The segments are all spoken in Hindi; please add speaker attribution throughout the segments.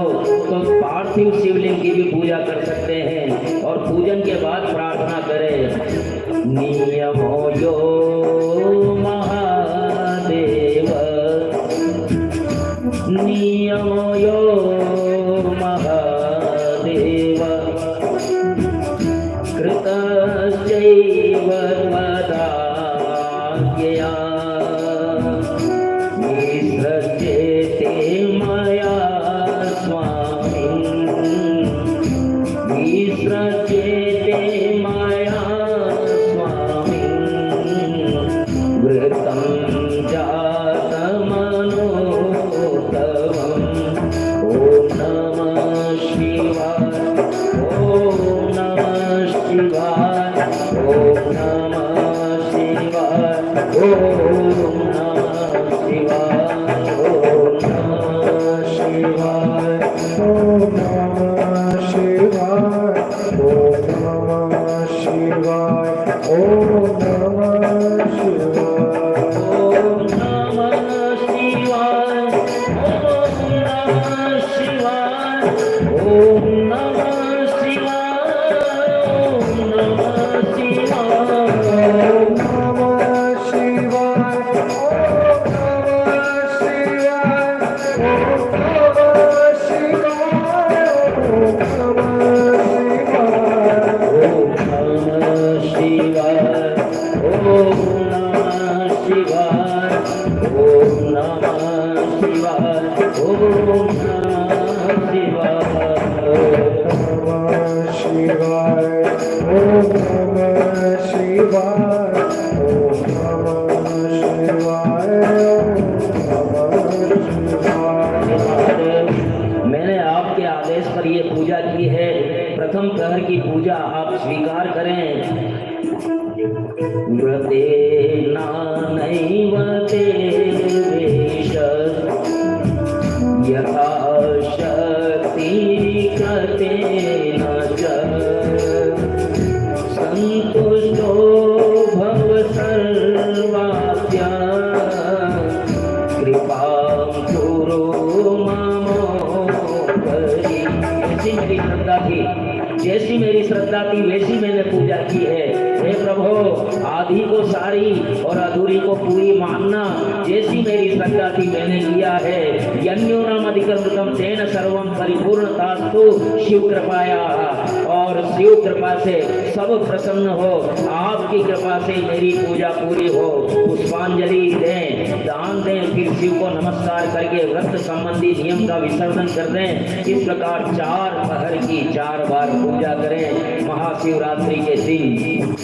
Speaker 1: तो पार्थिव शिवलिंग की भी पूजा कर सकते हैं और पूजन के बाद प्रार्थना करें। नियमो यो महादेव, नियमो यो महादेव, कृतश्चैव त्वदाज्ञया विसृज्यते मया स्वामी, विसृज्यते मया स्वामी, वृत्तं जातमनोत्तमम्। ॐ नमः शिवाय, ॐ नमः शिवाय, ॐ नमः शिवाय, ॐ नमः शिवाय, ॐ नमः शिवाय,
Speaker 2: ॐ नमः शिवाय, ॐ नमः शिवाय, ॐ नमः शिवाय,
Speaker 1: ॐ नमः शिवाय, ॐ नमः शिवाय, ॐ नमः शिवाय, मैंने आपके आदेश पर ये पूजा की है। प्रथम प्रहर की पूजा आप स्वीकार करें। व्रतेनानैव ते वेश, यथा शक्ति कृतेन च, सन्तुष्टो भव सर्वास्या, कृपां कुरु ममोपरि। जैसी मेरी श्रद्धा थी, जैसी मेरी श्रद्धा थी वैसी मैंने पूजा की है। हे प्रभु, आधी को सारी और अधूरी को पूरी मानना। जैसी मेरी श्रद्धा थी मैंने किया है। यन्यूनम अधिकृतम तेन सर्वम परिपूर्णतास्तु। शिव कृपाया, और शिव कृपा से सब प्रसन्न हो। आपकी कृपा से मेरी पूजा पूरी हो। पुष्पांजलि दें, दान दें, फिर शिव को नमस्कार करके व्रत संबंधी नियम का विसर्जन कर दें। इस प्रकार 4 पहर की 4 बार पूजा करें महाशिवरात्रि के दिन।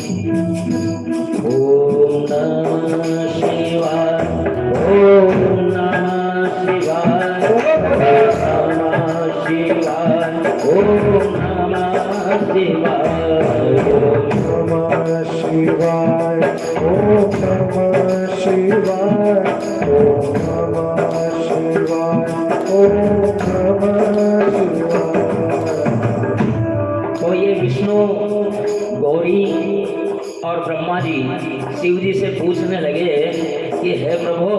Speaker 1: ओम नमः शिवाय, ओम नमः शिवाय, ओम नमः शिवाय, ओम नमः शिवाय,
Speaker 2: ओम नमः शिवाय, ओम नमः शिवाय, ओम नमः शिवाय, ओम नमः शिवाय।
Speaker 1: तो ये विष्णु, गौरी और ब्रह्मा जी शिव जी से पूछने लगे कि हे प्रभु,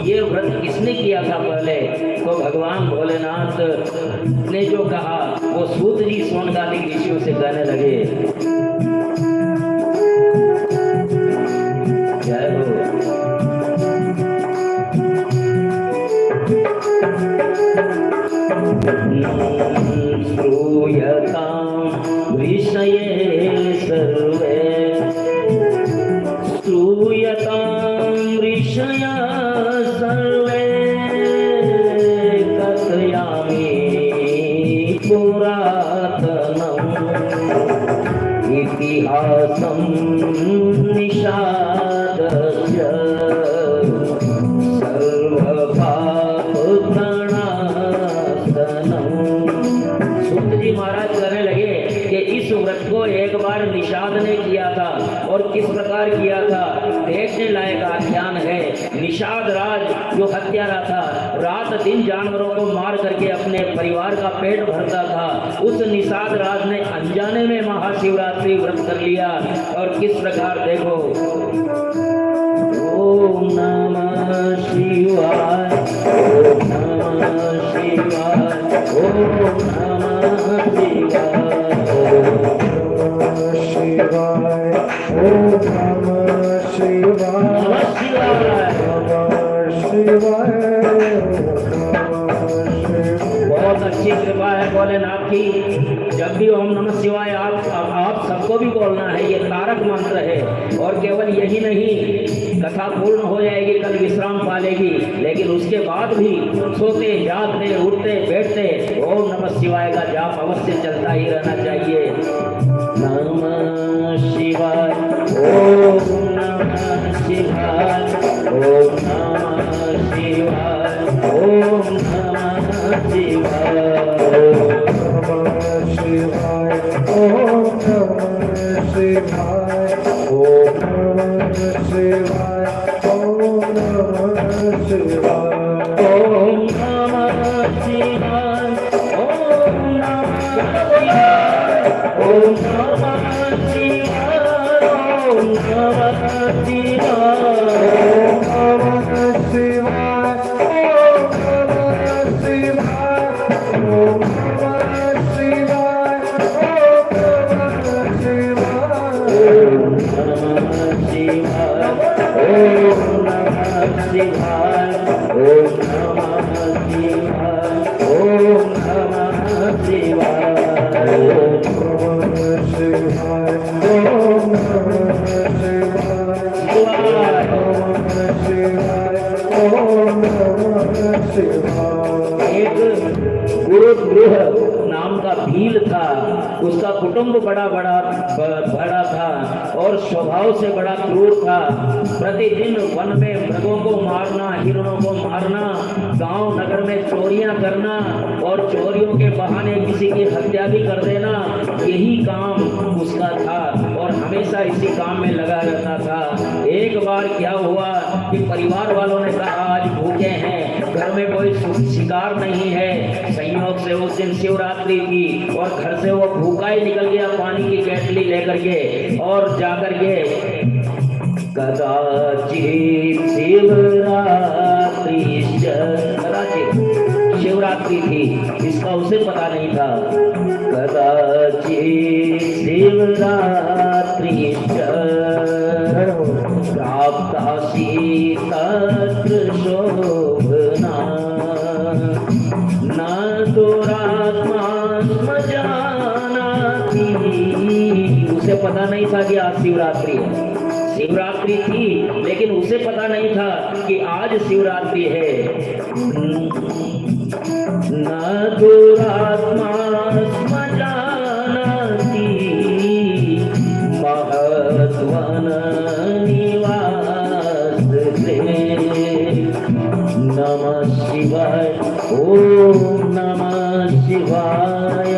Speaker 1: ये व्रत किसने किया था पहले? तो भगवान भोलेनाथ ने जो कहा वो सूत जी सोनकादिक ऋषियों से कहने लगे। जय हो। श्रूयतां विषये सर्वे, श्रूयतां ऋषया सर्वे, कथयामि पुरातनम् इतिहासं निषादस्य, सूत जी महाराज कहने लगे कि इस व्रत को एक बार निषाद ने किया था और किस प्रकार किया था देखने लायक आख्यान है। निषाद राज जो हत्यारा था, रात दिन जानवरों को मार करके अपने परिवार का पेट भरता था, उस निषाद राज ने अनजाने में महाशिवरात्रि व्रत कर लिया। और किस प्रकार देखो, ओम नमः शिवाय, ओम नमः शिवाय, ओम नमः शिवाय।
Speaker 2: ओम नमः शिवाय।
Speaker 1: नमः शिवाय।
Speaker 2: नमः शिवाय।
Speaker 1: बहुत अच्छी कृपा है भोलेनाथ की। जब भी ओम नमः शिवाय आप सबको भी बोलना है। ये तारक मंत्र है और केवल यही नहीं, कथा पूर्ण हो जाएगी, कल विश्राम पालेगी, लेकिन उसके बाद भी सोते जागते उठते बैठते ओम नमः शिवाय का जाप अवश्य चलता ही रहना चाहिए। नमः शिवाय। ओम नमः शिवाय। ओम नमः शिवाय। ओम नमः शिवाय।
Speaker 2: शिवाय। ओम नमः शिवाय। ओम नमः शिवाय। ओम नमः शिवाय।
Speaker 1: ओम नमः शिवाय। ओम नमः शिवाय। ओम नमः शिवाय। ओम नमः शिवाय। ओम नमः शिवाय। ओम नमः शिवाय। ओम नमः शिवाय। ओम नमः शिवाय। ओम नमः शिवाय। एक गुरुगृह नाम का भील था। उसका कुटुंब बड़ा था और स्वभाव से बड़ा क्रूर था। प्रतिदिन वन में मृगों को मारना, हिरणों को मारना, गांव नगर में चोरियां करना और चोरियों के बहाने किसी की हत्या भी कर देना, यही काम उसका था और हमेशा इसी काम में लगा रहता था। एक बार क्या हुआ कि परिवार वालों ने कहा आज भूखे हैं, घर में कोई शिकार नहीं है। संयोग से उस दिन शिवरात्रि थी और घर से वो भूखा ही निकल गया पानी की केटली लेकर के और जाकर के कदाचित शिवरात्रि थी, इसका उसे पता नहीं था। कदाचित शिवरात्रि प्राप्तासि तत्र शोभना न दुरात्मा स्म जानाति। उसे पता नहीं था कि आज शिवरात्रि है। शिवरात्रि थी लेकिन उसे पता नहीं था कि आज शिवरात्रि है। न दुरात्मा स्म जानाति महत्वन नमः शिवाय। ओम नमः शिवाय।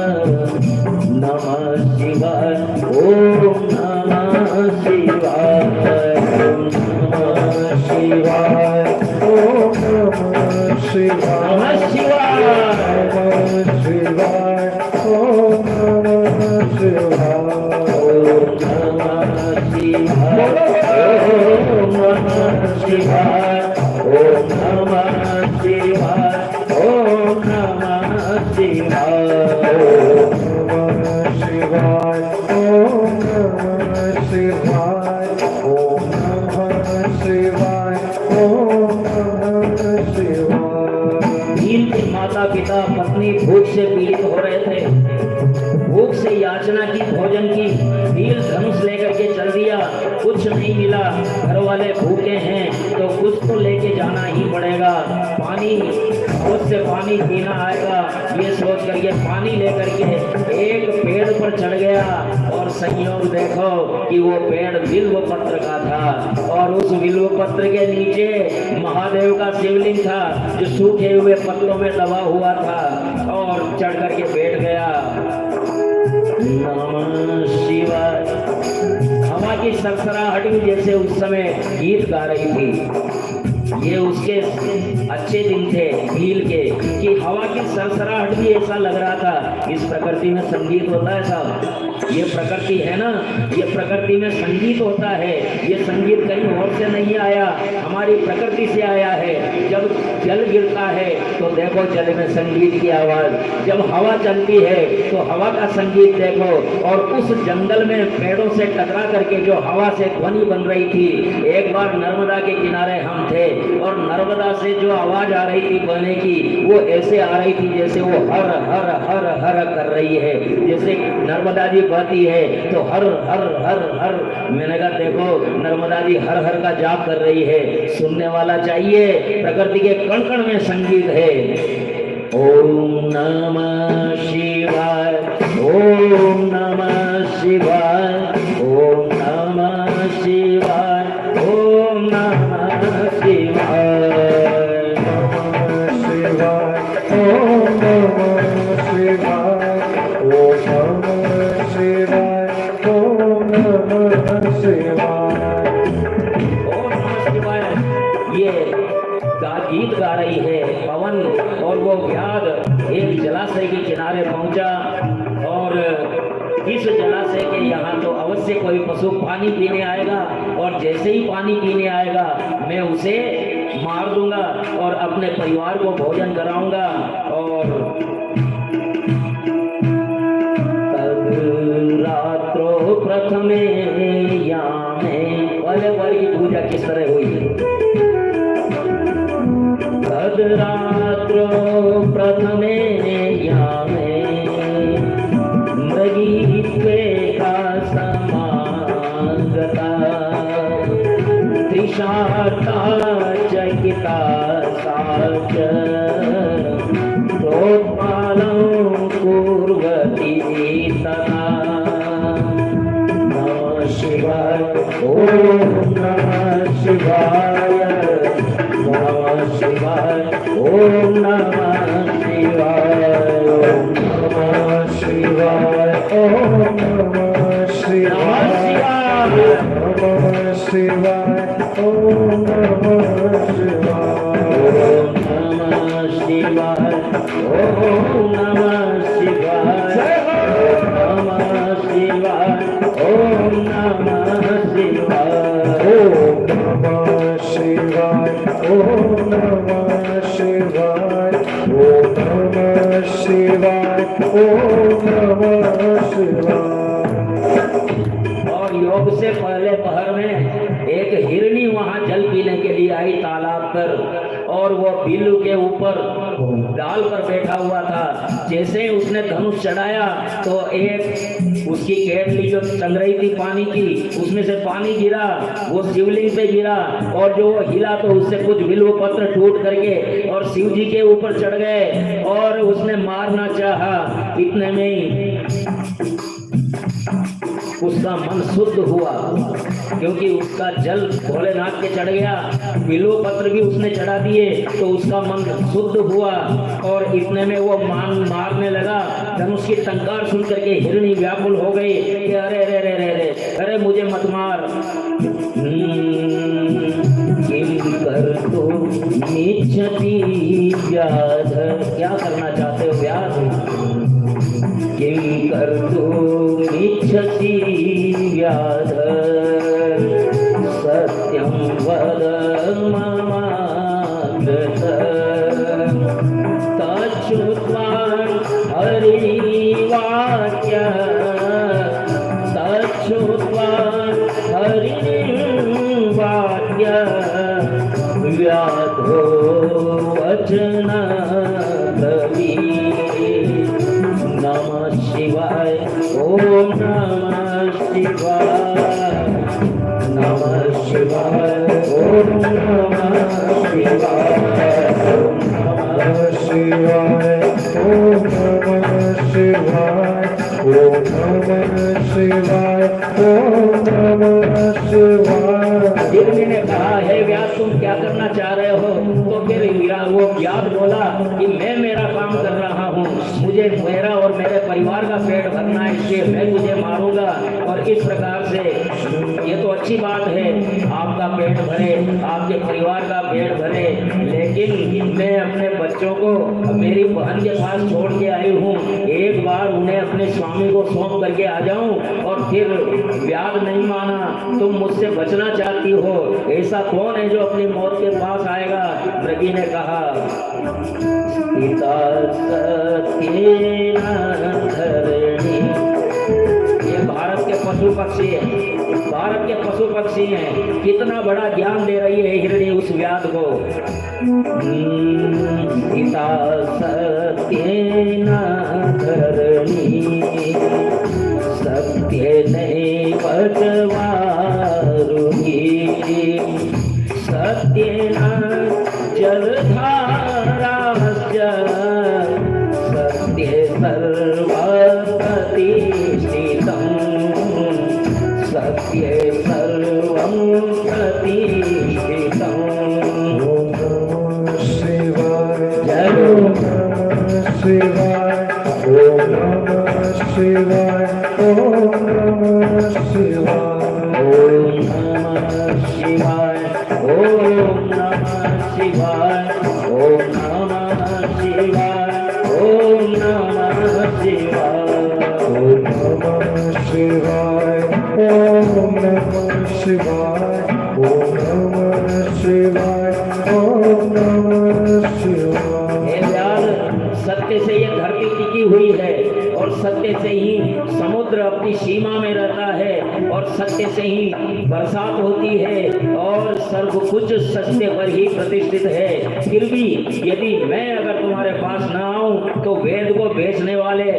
Speaker 1: नमः शिवाय। ओम नमः शिवाय। नमः शिवाय।
Speaker 2: ओम नमः शिवाय।
Speaker 1: नमः शिवाय।
Speaker 2: नमः शिवाय। ओम नमः शिवाय।
Speaker 1: ओम नमः शिवाय। ओम नमः शिवाय। ओम नमः शिवाय। ओम नमः शिवाय।
Speaker 2: ओम नमः शिवाय। ओम नमः शिवाय। ओम नमः शिवाय।
Speaker 1: भील के माता पिता पत्नी भूख से पीड़ित हो रहे थे। भूख से याचना की, भोजन की। भील धनुष लेकर के चल दिया, कुछ नहीं मिला। घर वाले भूखे हैं तो कुछ तो लेके जाना ही पड़ेगा। पानी, उससे पानी पीना आएगा, ये सोच करके पानी लेकर के एक पेड़ पर चढ़ गया और संयोग देखो कि वो पेड़ बिल्व पत्र का था और उस बिल्व पत्र के नीचे महादेव का शिवलिंग था जो सूखे हुए पत्तों में दबा हुआ था और चढ़ करके बैठ गया। नमः शिवाय। हवा की सरसराहट भी जैसे उस समय गीत गा रही थी। ये उसके अच्छे दिन थे भील के, कि हवा की सरसराहट भी ऐसा लग रहा था। इस प्रकृति में संगीत होता है साहब, ये प्रकृति है ना, ये प्रकृति में संगीत होता है। ये संगीत कहीं और से नहीं आया, हमारी प्रकृति से आया है। जब जल गिरता है तो देखो जल में संगीत की आवाज, जब हवा चलती है तो हवा का संगीत देखो। और उस जंगल में पेड़ों से टकरा करके जो हवा से ध्वनि बन रही थी, एक बार नर्मदा के किनारे हम थे और नर्मदा से जो आवाज आ रही थी बहने की, वो ऐसे आ रही थी जैसे वो हर हर हर हर कर रही है। जैसे नर्मदा जी बहती है तो हर हर हर हर, मैंने कहा देखो नर्मदा जी हर हर का जाप कर रही है। सुनने वाला चाहिए, प्रकृति के कण कण में संगीत है। ओम नमः शिवाय, ओम नमः शिवाय, ओम नमः शिवाय, ओम नमः शिवाय,
Speaker 2: नमः शिवाय, ओम नमः शिवाय, ओम नमः शिवाय, ओम नमः शिवाय।
Speaker 1: ओम नमः शिवाय। ये गीत गा रही है पवन, और वो व्याध एक जलाशय के किनारे पहुंचा और इस जलाशय के यहाँ तो अवश्य कोई पशु पानी पीने आएगा, और जैसे ही पानी पीने आएगा मैं उसे मार दूंगा और अपने परिवार को भोजन कराऊंगा। और रात्रो प्रथमे यामे, पहले बार की पूजा किस तरह हुई? रात्रो प्रथमे यामे मृगीत्वे का समागता, त्रिशाता चकिता साच प्रोत्पालं कुर्वती तथा। नमः शिवाय, ओम नमः शिवाय, नमः शिवाय, ओम नमः शिवाय, ओम
Speaker 2: नमः शिवाय, ओम नमः शिवाय, नमः शिवाय, ओम नमः शिवाय,
Speaker 1: ओम नमः शिवाय, ओम नमः शिवाय, नमः शिवाय, ओम नमः शिवाय,
Speaker 2: ओम नमः शिवाय, ओम नमः शिवाय, ओम नमः शिवाय, ओम नमः शिवाय।
Speaker 1: और योग से पहले पहर में एक हिरणी वहां जल पीने के लिए आई तालाब पर, और वो बिल्लू के ऊपर डाल पर बैठा हुआ था। जैसे उसने धनुष चढ़ाया तो एक उसकी केतली जो टंग रही थी पानी की, उसमें से पानी गिरा, वो शिवलिंग पे गिरा, और जो हिला तो उससे कुछ बिल्व पत्र टूट करके और शिव जी के ऊपर चढ़ गए, और उसने मारना चाहा। इतने में ही उसका मन शुद्ध हुआ, क्योंकि उसका जल भोलेनाथ के चढ़ गया, बिल्व पत्र भी उसने चढ़ा दिए, तो उसका मन शुद्ध हुआ। और इतने में वो मारने लगा। धनुष की टंकार सुन करके हिरणी व्याकुल हो गई कि अरे रे रे रे रे, अरे मुझे मत मार। किम कर तो निच्छति व्याध, क्या करना चाहते हो व्याध? किं कर्तुमिच्छसि व्याध, सत्यं वद ममाकृत, तच्छ्रुत्वा हरिवाक्य, तच्छ्रुत्वा हरिवाक्य, व्याधो वचन नमः शिवाय, ओम नमः शिवाय, नमः शिवाय, ओम नमः शिवाय,
Speaker 2: नमः शिवाय, ओम नमः शिवाय, ओम नमः शिवाय, ओम नमः शिवाय।
Speaker 1: हिरणी ने कहा, हे व्यास तुम क्या करना चाह रहे हो? तो फिर वो व्यास बोला कि मैं मेरा काम कर रहा हूँ, मुझे मेरा और मेरे परिवार का पेट भरना है, इसलिए मैं तुझे मारूंगा। और इस प्रकार से ये तो अच्छी बात है, आपका पेट भरे, आपके परिवार का पेट भरे, लेकिन मैं अपने बच्चों को मेरी बहन के पास छोड़ के आई हूँ, एक बार उन्हें अपने स्वामी को सौंप करके आ जाऊं और फिर व्याध नहीं माना, तुम मुझसे बचना चाहती हो, ऐसा कौन है जो अपनी मौत के पास आएगा? मृगी ने कहा, पिता सत्येन धरणी। ये भारत के पशु पक्षी है, भारत के पशु पक्षी हैं, कितना बड़ा ज्ञान दे रही है हिरणी उस व्याध को। पिता सत्येन धरणी, सत्य नहीं पचवारुणी, सत्येन जलधारा सत्ये सर्वप्रतिष्ठितं, सत्ये सर्वं प्रतिष्ठितं।
Speaker 2: ओम नमः शिवाय,
Speaker 1: जय
Speaker 2: ओम नमः शिवाय, ओम नमः शिवाय, ओम नमः शिवाय,
Speaker 1: ओम नमः शिवाय, ओम नमः शिवाय, ओम नमः शिवाय, ओम नमः शिवाय,
Speaker 2: ओम नमः शिवाय, ओम नमः शिवाय, ओम नमः शिवाय, ओम नमः शिवाय।
Speaker 1: हे व्याध, सत्य से ये धरती टिकी हुई है और सत्य से ही समुद्र अपनी सीमा में रहता है और सत्य से ही बरसात होती है और सर्व कुछ सत्य पर ही प्रतिष्ठित है। फिर भी यदि मैं अगर तुम्हारे पास न आऊं तो वेद को बेचने वाले,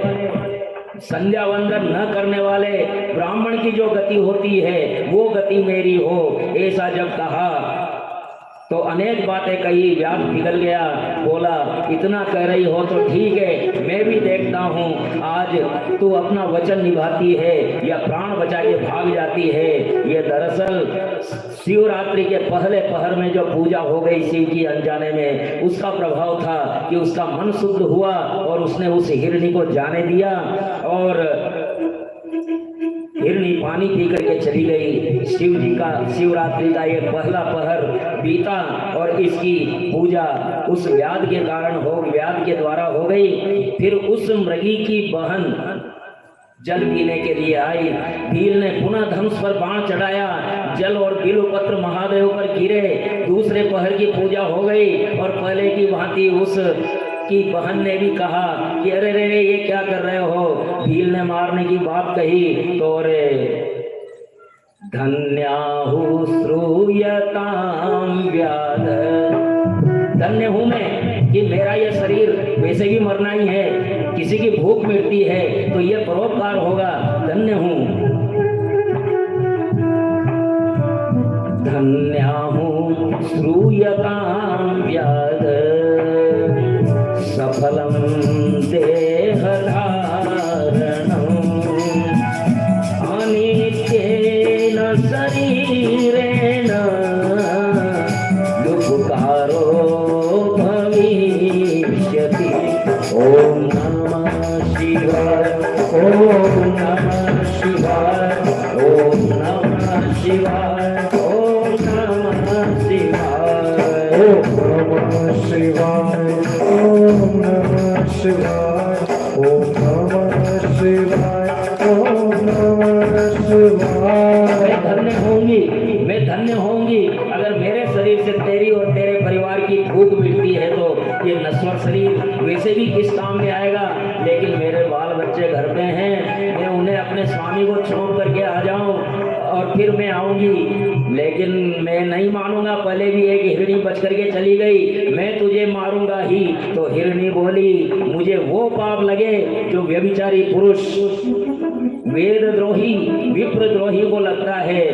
Speaker 1: संध्या वंदन न करने वाले ब्राह्मण की जो गति होती है वो गति मेरी हो। ऐसा जब कहा तो अनेक बातें कही, व्याध पिघल गया, बोला इतना कह रही हो तो ठीक है, मैं भी देखता हूँ आज तू अपना वचन निभाती है या प्राण बचा के भाग जाती है। ये दरअसल शिवरात्रि के पहले पहर में जो पूजा हो गई शिव की अनजाने में, उसका प्रभाव था कि उसका मन शुद्ध हुआ और उसने उस हिरणी को जाने दिया और हिरणी पानी पी करके चली गई। शिव जी का शिवरात्रि का ये पहला पहर बीता और इसकी पूजा उस व्याध के कारण हो, व्याध के द्वारा हो गई। फिर उस मृगी की बहन जल पीने के लिए आई, भील ने पुनः धनुष पर बाण चढ़ाया, जल और बिल्वपत्र महादेव पर गिरे, दूसरे पहर की पूजा हो गई और पहले की भांति उस की बहन ने भी कहा कि अरे रे ये क्या कर रहे हो? भील ने मारने की बात कही तो रे धन्याहु श्रूयताम व्याध, धन्य हूं मैं कि मेरा ये शरीर वैसे भी मरना ही है, किसी की भूख मिटती है तो ये परोपकार होगा, धन्य हूं। धन्याहु श्रूयताम व्याध, सफलं देहधारणं अनित्येन शरीरेण दुःखकारो भविष्यति। ओम नमः शिवाय, ओम नमः शिवाय, ओम नमः शिवाय, ओम नमः शिवाय,
Speaker 2: ओम नमः शिवाय, ओम नमः शिवाय, ओम नमः शिवाय, ओम नमः शिवाय।
Speaker 1: मैं धन्य होंगी अगर मेरे शरीर से तेरी और तेरे परिवार की भूख मिटती है तो ये नश्वर शरीर वैसे भी किस काम में आएगा, लेकिन मेरे बाल बच्चे घर पे हैं, मैं उन्हें अपने स्वामी को छोड़ करके आ जाऊं और फिर मैं आऊंगी, लेकिन मैं नहीं मानूंगा। पहले भी एक हिरणी बच करके चली गई, मैं तुझे मारूंगा ही। तो हिरणी बोली मुझे वो पाप लगे जो व्यभिचारी पुरुष, वेदद्रोही, विप्रद्रोही को लगता है।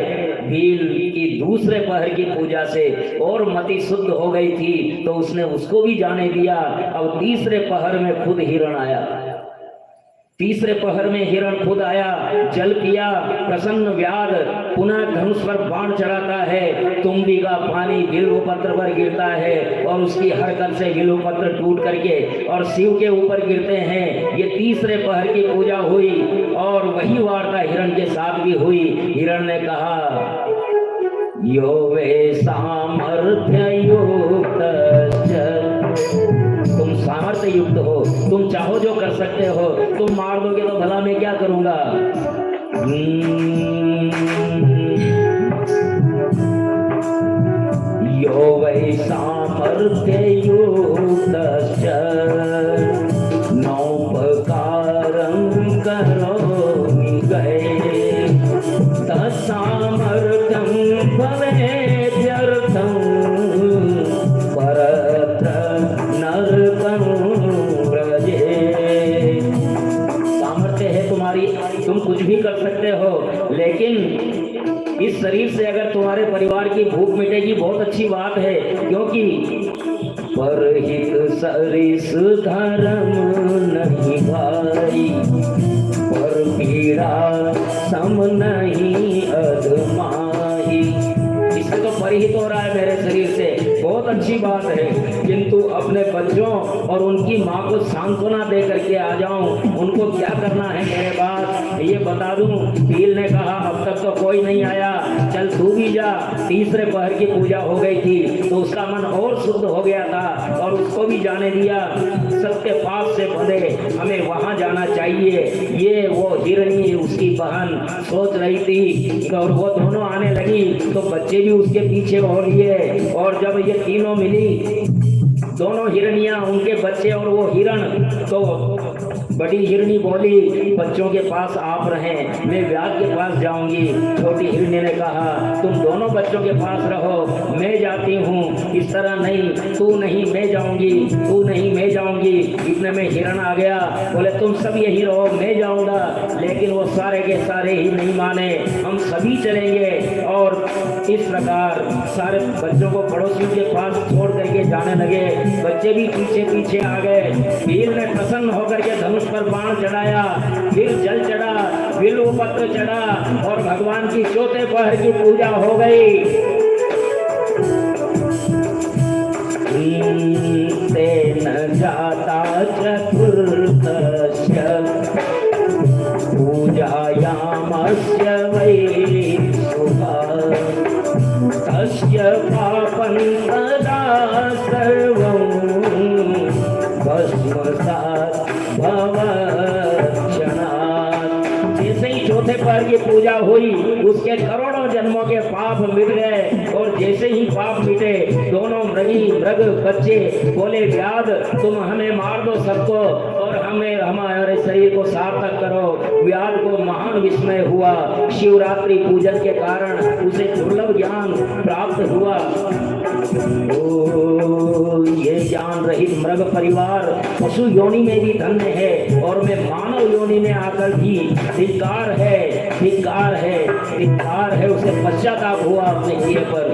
Speaker 1: भील की दूसरे पहर की पूजा से और मति शुद्ध हो गई थी तो उसने उसको भी जाने दिया। अब तीसरे पहर में खुद हिरण आया। तीसरे पहर में हिरण खुद आया, जल पिया, प्रसन्न व्याध पुनः धनुष पर बाण चढ़ाता है। तुम्बी का पानी बिल्व पत्र पर गिरता है और उसकी हरकत से बिल्व पत्र टूट करके और शिव के ऊपर गिरते हैं। ये तीसरे पहर की पूजा हुई और वही वार्ता हिरण के साथ भी हुई। हिरण ने कहा, यो वे सामर्थ्य युक्त, तुम सामर्थ्य युक्त हो, तुम चाहो जो कर सकते हो, तुम मार दोगे तो भला मैं क्या करूंगा। यो वै सामर्थ्य युक्त नौपकारं करोमि गए तत्सामर्थ्यं भवेद्यर्थं परत्र नरकं व्रजे। सामर्थ्य है तुम्हारी, तुम कुछ भी कर सकते हो, लेकिन इस शरीर से अगर तुम्हारे परिवार की भूख मिटेगी बहुत अच्छी बात है, क्योंकि परहित सरिस धर्म नहीं भाई, पर पीड़ा सम नहीं अधमाही। इससे तो परिहित हो रहा है मेरे शरीर से, बहुत अच्छी बात है, किंतु अपने बच्चों और उनकी माँ को सांत्वना दे करके आ जाऊं, उनको क्या करना है मेरे पास ये बता दूं। भील ने कहा, अब तक तो कोई नहीं आया, चल तू भी जा। तीसरे पहर की पूजा हो गई थी तो उसका मन और शुद्ध हो गया था और उसको भी जाने दिया। सत्य पास से बंधे हमें वहां जाना चाहिए। ये वो हिरणी उसकी बहन सोच रही थी और वो दोनों आने लगी तो बच्चे भी उसके पीछे हो लिए, और जब ये तीनों मिली, दोनों हिरनियां, उनके बच्चे और वो हिरण, तो बड़ी हिरणी बोली, बच्चों के पास आप रहें, मैं व्याध के पास जाऊंगी। छोटी हिरणी ने कहा, तुम दोनों बच्चों के पास रहो, मैं जाती हूँ। इस तरह नहीं, तू नहीं मैं जाऊंगी, तू नहीं मैं जाऊंगी। इतने में हिरण आ गया, बोले तुम सब यही रहो, मैं जाऊंगा। लेकिन वो सारे के सारे ही नहीं माने, हम सभी चलेंगे। और इस प्रकार सारे बच्चों को पड़ोसियों के पास छोड़ करके जाने लगे। बच्चे भी पीछे पीछे आ गए। भील ने प्रसन्न होकर के धनुष पर बाण चढ़ाया, फिर जल चढ़ा, बिल्व पत्र चढ़ा और भगवान की चौथे पहर की पूजा हो गई। तेन जाता चतुर्थस्य पूजायामस्य वै शुभा तस्य पापं तदा सर्वं भस्मसात् भवत् क्षणात्। जैसे ही चौथे पहर की पूजा हुई, उसके करोड़ों जन्मों के पाप मिट गए। और जैसे ही पाप मिटे, दोनों मृग बच्चे बोले, व्याध तुम हमें मार दो सबको और हमें हमारे शरीर को सार्थक करो। व्याध को महान विस्मय हुआ। शिवरात्रि पूजन के कारण उसे दुर्लभ ज्ञान प्राप्त हुआ। ओ ये ज्ञान रहित मृग परिवार पशु योनि में भी धन्य है, और मैं मानव योनि में आकर भी धिक्कार है, धिक्कार है, धिक्कार है। उसे पश्चाताप हुआ अपने किए पर।